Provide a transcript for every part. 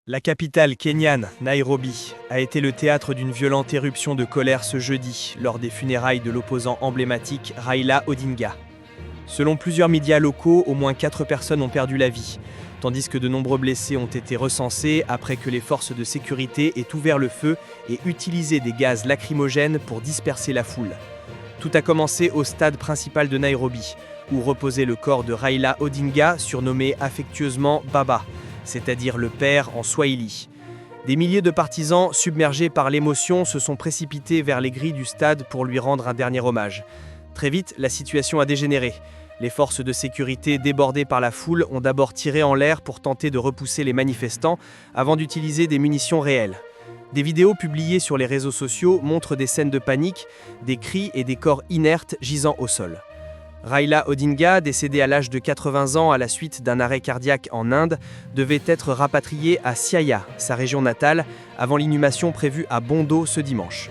La capitale kenyane, Nairobi, a été le théâtre d'une violente éruption de colère ce jeudi lors des funérailles de l'opposant emblématique Raila Odinga. Selon plusieurs médias locaux, au moins 4 personnes ont perdu la vie, tandis que de nombreux blessés ont été recensés après que les forces de sécurité aient ouvert le feu et utilisé des gaz lacrymogènes pour disperser la foule. Tout a commencé au stade principal de Nairobi, où reposait le corps de Raila Odinga, surnommé affectueusement Baba, c'est-à-dire le père en swahili. Des milliers de partisans, submergés par l'émotion, se sont précipités vers les grilles du stade pour lui rendre un dernier hommage. Très vite, la situation a dégénéré. Les forces de sécurité, débordées par la foule, ont d'abord tiré en l'air pour tenter de repousser les manifestants, avant d'utiliser des munitions réelles. Des vidéos publiées sur les réseaux sociaux montrent des scènes de panique, des cris et des corps inertes gisant au sol. Raila Odinga, décédé à l'âge de 80 ans à la suite d'un arrêt cardiaque en Inde, devait être rapatrié à Siaya, sa région natale, avant l'inhumation prévue à Bondo ce dimanche.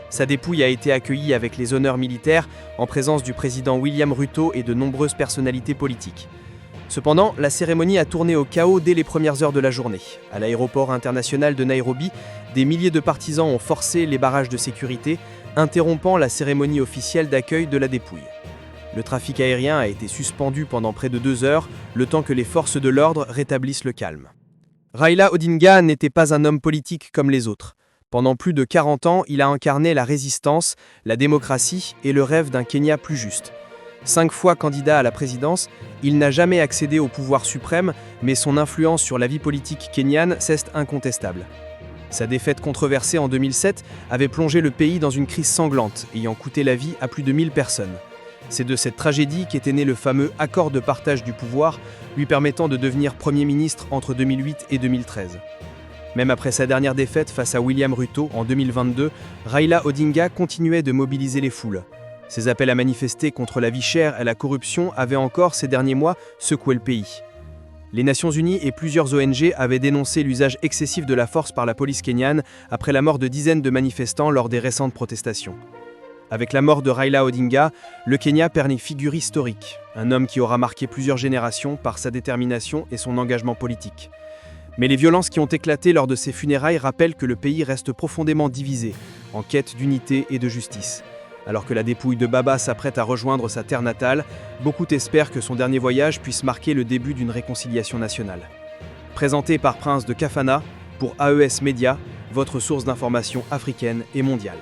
Sa dépouille a été accueillie avec les honneurs militaires en présence du président William Ruto et de nombreuses personnalités politiques. Cependant, la cérémonie a tourné au chaos dès les premières heures de la journée. À l'aéroport international de Nairobi, des milliers de partisans ont forcé les barrages de sécurité, interrompant la cérémonie officielle d'accueil de la dépouille. Le trafic aérien a été suspendu pendant près de 2 heures, le temps que les forces de l'ordre rétablissent le calme. Raila Odinga n'était pas un homme politique comme les autres. Pendant plus de 40 ans, il a incarné la résistance, la démocratie et le rêve d'un Kenya plus juste. 5 fois candidat à la présidence, il n'a jamais accédé au pouvoir suprême, mais son influence sur la vie politique kenyane reste incontestable. Sa défaite controversée en 2007 avait plongé le pays dans une crise sanglante, ayant coûté la vie à plus de 1000 personnes. C'est de cette tragédie qu'était né le fameux accord de partage du pouvoir, lui permettant de devenir Premier ministre entre 2008 et 2013. Même après sa dernière défaite face à William Ruto en 2022, Raila Odinga continuait de mobiliser les foules. Ses appels à manifester contre la vie chère et la corruption avaient encore, ces derniers mois, secoué le pays. Les Nations Unies et plusieurs ONG avaient dénoncé l'usage excessif de la force par la police kenyane après la mort de dizaines de manifestants lors des récentes protestations. Avec la mort de Raila Odinga, le Kenya perd une figure historique, un homme qui aura marqué plusieurs générations par sa détermination et son engagement politique. Mais les violences qui ont éclaté lors de ses funérailles rappellent que le pays reste profondément divisé, en quête d'unité et de justice. Alors que la dépouille de Baba s'apprête à rejoindre sa terre natale, beaucoup espèrent que son dernier voyage puisse marquer le début d'une réconciliation nationale. Présenté par Prince de Kafana, pour AES Média, votre source d'information africaine et mondiale.